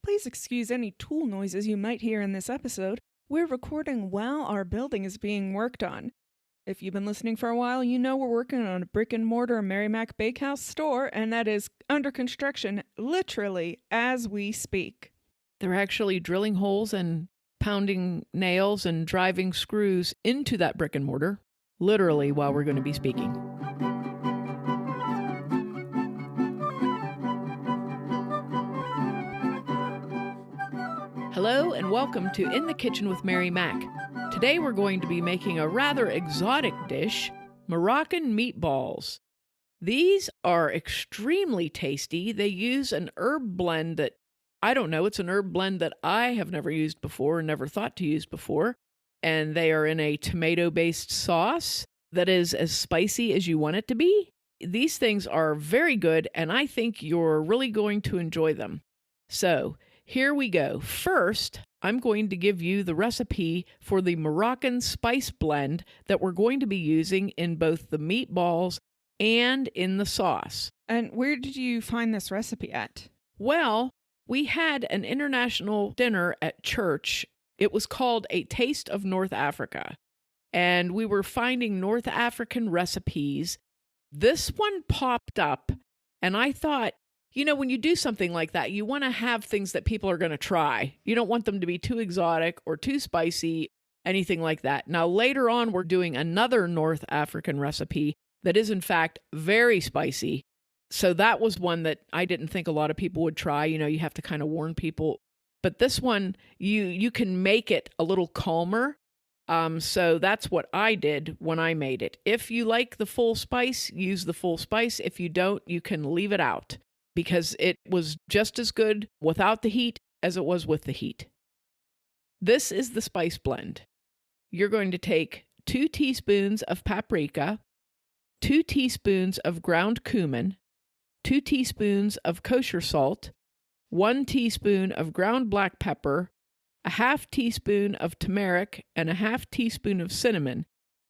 Please excuse any tool noises you might hear in this episode. We're recording while our building is being worked on. If you've been listening for a while, you know we're working on a brick-and-mortar Merrimack Bakehouse store, and that is under construction literally as we speak. They're actually drilling holes and pounding nails and driving screws into that brick and mortar, literally while we're going to be speaking. Hello and welcome to In the Kitchen with Mary Mac. Today we're going to be making a rather exotic dish, Moroccan meatballs. These are extremely tasty. They use an herb blend that, it's an herb blend that I have never used before and never thought to use before. And they are in a tomato-based sauce that is as spicy as you want it to be. These things are very good, and I think you're really going to enjoy them. So, here we go. First, I'm going to give you the recipe for the Moroccan spice blend that we're going to be using in both the meatballs and in the sauce. And where did you find this recipe at? Well, we had an international dinner at church. It was called A Taste of North Africa. And we were finding North African recipes. This one popped up, and I thought, when you do something like that, you want to have things that people are going to try. You don't want them to be too exotic or too spicy, anything like that. Now, later on, we're doing another North African recipe that is, in fact, very spicy. So that was one that I didn't think a lot of people would try. You have to kind of warn people. But this one, you can make it a little calmer. So that's what I did when I made it. If you like the full spice, use the full spice. If you don't, you can leave it out because it was just as good without the heat as it was with the heat. This is the spice blend. You're going to take 2 teaspoons of paprika, 2 teaspoons of ground cumin, 2 teaspoons of kosher salt, 1 teaspoon of ground black pepper, a half teaspoon of turmeric, and a half teaspoon of cinnamon,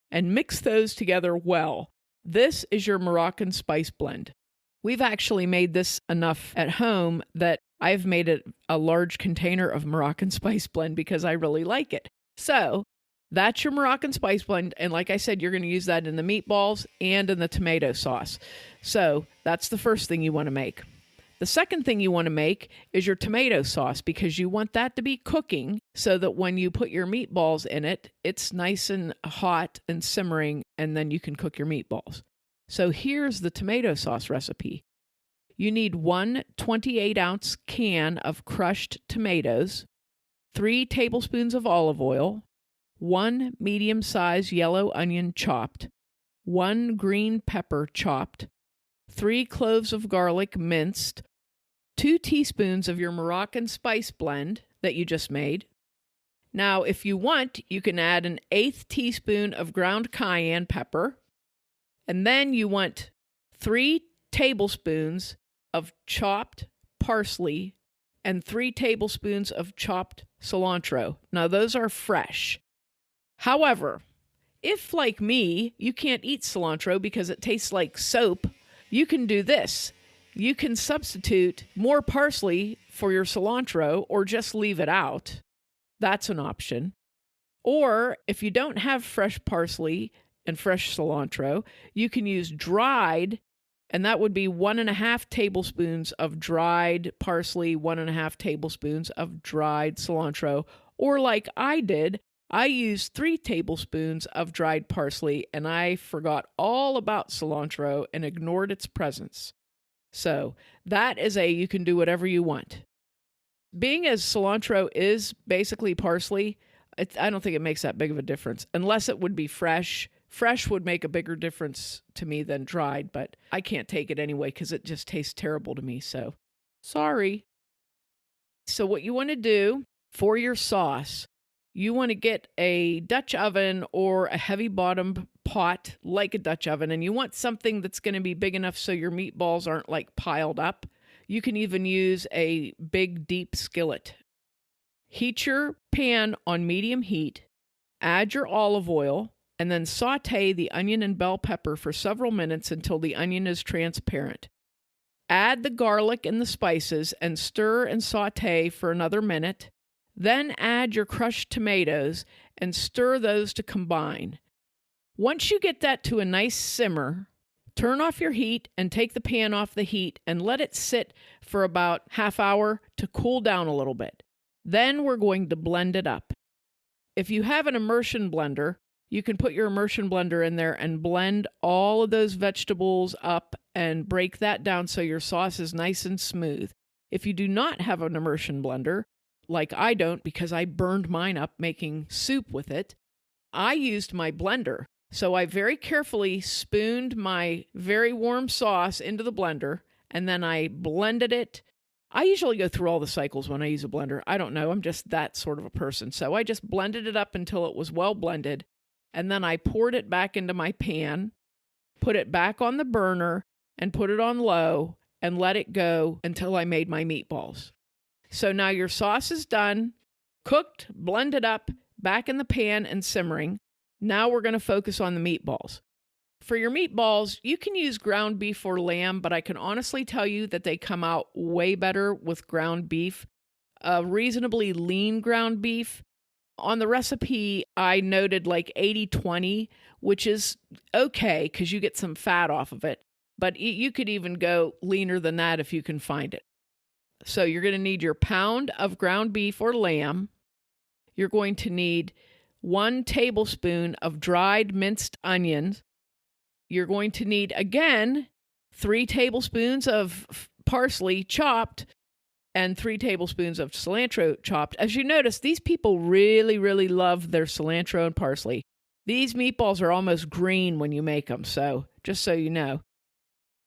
and mix those together well. This is your Moroccan spice blend. We've actually made this enough at home that I've made it a large container of Moroccan spice blend because I really like it. So that's your Moroccan spice blend. And like I said, you're going to use that in the meatballs and in the tomato sauce. So that's the first thing you want to make. The second thing you want to make is your tomato sauce because you want that to be cooking so that when you put your meatballs in it, it's nice and hot and simmering, and then you can cook your meatballs. So here's the tomato sauce recipe. You need 1 28-ounce can of crushed tomatoes, 3 tablespoons of olive oil, 1 medium-sized yellow onion chopped, 1 green pepper chopped, 3 cloves of garlic minced, 2 teaspoons of your Moroccan spice blend that you just made. Now, if you want, you can add an 1/8 teaspoon of ground cayenne pepper, and then you want 3 tablespoons of chopped parsley and 3 tablespoons of chopped cilantro. Now, those are fresh. However, if, like me, you can't eat cilantro because it tastes like soap, you can do this. You can substitute more parsley for your cilantro or just leave it out. That's an option. Or if you don't have fresh parsley and fresh cilantro, you can use dried, and that would be 1.5 tablespoons of dried parsley, 1.5 tablespoons of dried cilantro. Or like I did, I used 3 tablespoons of dried parsley, and I forgot all about cilantro and ignored its presence. So that is you can do whatever you want. Being as cilantro is basically parsley, I don't think it makes that big of a difference, unless it would be fresh. Fresh would make a bigger difference to me than dried, but I can't take it anyway because it just tastes terrible to me, so sorry. So what you want to do for your sauce, you want to get a Dutch oven or a heavy-bottomed pot like a Dutch oven, and you want something that's going to be big enough so your meatballs aren't like piled up. You can even use a big, deep skillet. Heat your pan on medium heat, add your olive oil, and then saute the onion and bell pepper for several minutes until the onion is transparent. Add the garlic and the spices and stir and saute for another minute. Then add your crushed tomatoes and stir those to combine. Once you get that to a nice simmer, turn off your heat and take the pan off the heat and let it sit for about half hour to cool down a little bit. Then we're going to blend it up. If you have an immersion blender, you can put your immersion blender in there and blend all of those vegetables up and break that down so your sauce is nice and smooth. If you do not have an immersion blender, like I don't because I burned mine up making soup with it, I used my blender. So I very carefully spooned my very warm sauce into the blender, and then I blended it. I usually go through all the cycles when I use a blender. I don't know. I'm just that sort of a person. So I just blended it up until it was well blended, and then I poured it back into my pan, put it back on the burner, and put it on low, and let it go until I made my meatballs. So now your sauce is done, cooked, blended up, back in the pan and simmering. Now we're going to focus on the meatballs. For your meatballs, you can use ground beef or lamb, but I can honestly tell you that they come out way better with ground beef. Reasonably lean ground beef. On the recipe, I noted like 80-20, which is okay because you get some fat off of it. But you could even go leaner than that if you can find it. So you're going to need your pound of ground beef or lamb. You're going to need 1 tablespoon of dried minced onions. You're going to need, again, 3 tablespoons of parsley chopped and 3 tablespoons of cilantro chopped. As you notice, these people really, really love their cilantro and parsley. These meatballs are almost green when you make them, so just so you know.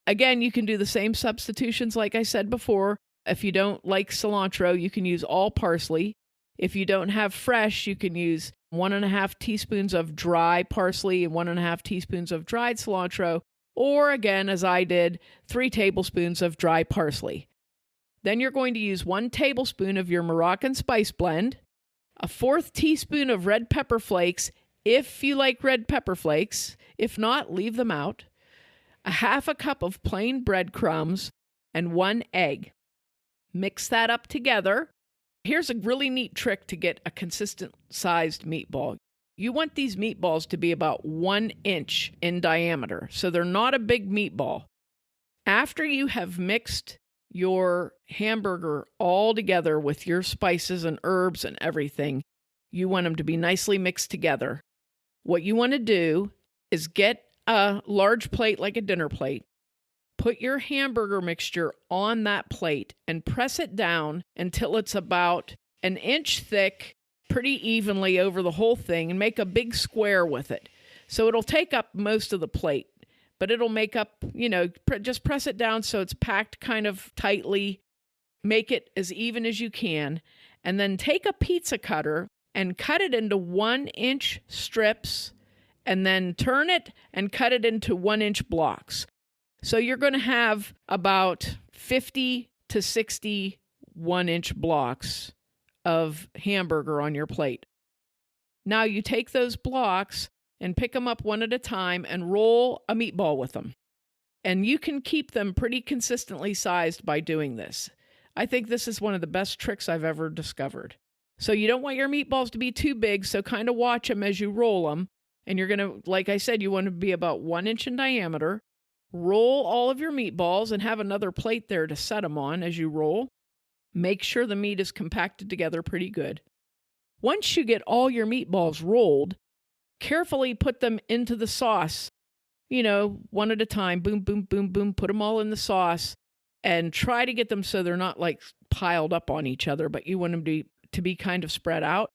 Again, you can do the same substitutions like I said before. If you don't like cilantro, you can use all parsley. If you don't have fresh, you can use 1.5 teaspoons of dry parsley and 1.5 teaspoons of dried cilantro, or again, as I did, 3 tablespoons of dry parsley. Then you're going to use 1 tablespoon of your Moroccan spice blend, a 1/4 teaspoon of red pepper flakes, if you like red pepper flakes. If not, leave them out. 1/2 cup of plain breadcrumbs, and 1 egg. Mix that up together. Here's a really neat trick to get a consistent sized meatball. You want these meatballs to be about 1 inch in diameter, so they're not a big meatball. After you have mixed your hamburger all together with your spices and herbs and everything, you want them to be nicely mixed together. What you want to do is get a large plate like a dinner plate. Put your hamburger mixture on that plate and press it down until it's about 1 inch thick, pretty evenly over the whole thing, and make a big square with it. So it'll take up most of the plate, but it'll make up, just press it down so it's packed kind of tightly. Make it as even as you can, and then take a pizza cutter and cut it into 1-inch strips, and then turn it and cut it into 1-inch blocks. So you're going to have about 50 to 60 1-inch blocks of hamburger on your plate. Now you take those blocks and pick them up one at a time and roll a meatball with them. And you can keep them pretty consistently sized by doing this. I think this is one of the best tricks I've ever discovered. So you don't want your meatballs to be too big, so kind of watch them as you roll them. And you're going to, like I said, you want to be about 1 inch in diameter. Roll all of your meatballs and have another plate there to set them on as you roll. Make sure the meat is compacted together pretty good. Once you get all your meatballs rolled, carefully put them into the sauce. One at a time, boom, boom, boom, boom, put them all in the sauce and try to get them so they're not like piled up on each other, but you want them to be kind of spread out.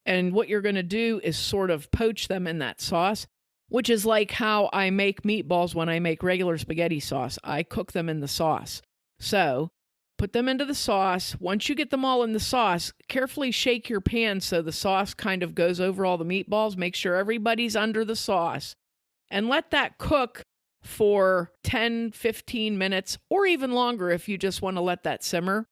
And what you're going to do is sort of poach them in that sauce, which is like how I make meatballs when I make regular spaghetti sauce. I cook them in the sauce. So put them into the sauce. Once you get them all in the sauce, carefully shake your pan so the sauce kind of goes over all the meatballs. Make sure everybody's under the sauce. And let that cook for 10, 15 minutes, or even longer if you just want to let that simmer.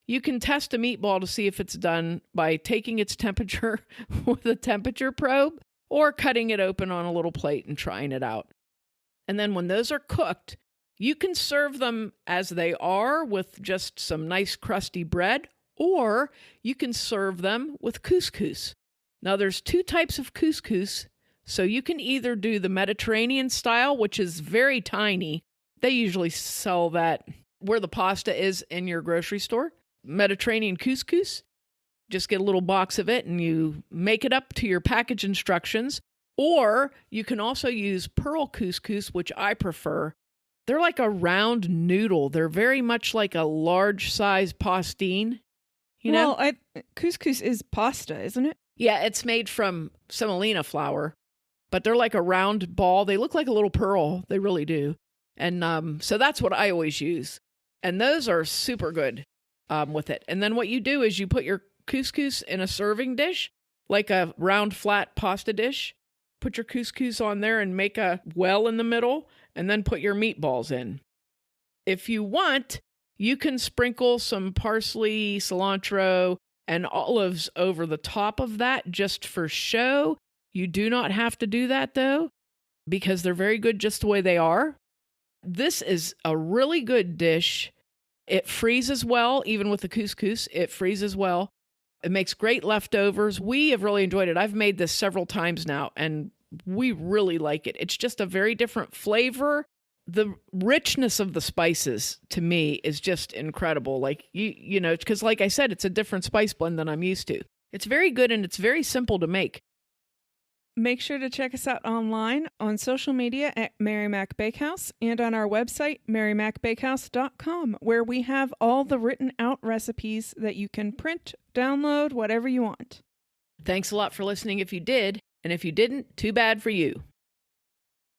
You can test a meatball to see if it's done by taking its temperature with a temperature probe or cutting it open on a little plate and trying it out. And then when those are cooked, You can serve them as they are with just some nice crusty bread, or you can serve them with couscous. Now, there's two types of couscous, so you can either do the Mediterranean style, which is very tiny. They usually sell that where the pasta is in your grocery store. Mediterranean couscous. Just get a little box of it and you make it up to your package instructions. Or you can also use Pearl Couscous, which I prefer. They're like a round noodle. They're very much like a large size pastine. You know? Well, couscous is pasta, isn't it? Yeah, it's made from semolina flour, but they're like a round ball. They look like a little pearl. They really do. And so that's what I always use. And those are super good with it. And then what you do is you put your couscous in a serving dish, like a round flat pasta dish. Put your couscous on there and make a well in the middle, and then put your meatballs in. If you want, you can sprinkle some parsley, cilantro, and olives over the top of that just for show. You do not have to do that, though, because they're very good just the way they are. This is a really good dish. It freezes well, even with the couscous. It freezes well. It makes great leftovers. We have really enjoyed it. I've made this several times now, and we really like it. It's just a very different flavor. The richness of the spices, to me, is just incredible. Like, you know, because like I said, it's a different spice blend than I'm used to. It's very good, and it's very simple to make. Make sure to check us out online on social media at Mary Mac Bakehouse and on our website, marymacbakehouse.com, where we have all the written out recipes that you can print, download, whatever you want. Thanks a lot for listening if you did, and if you didn't, too bad for you.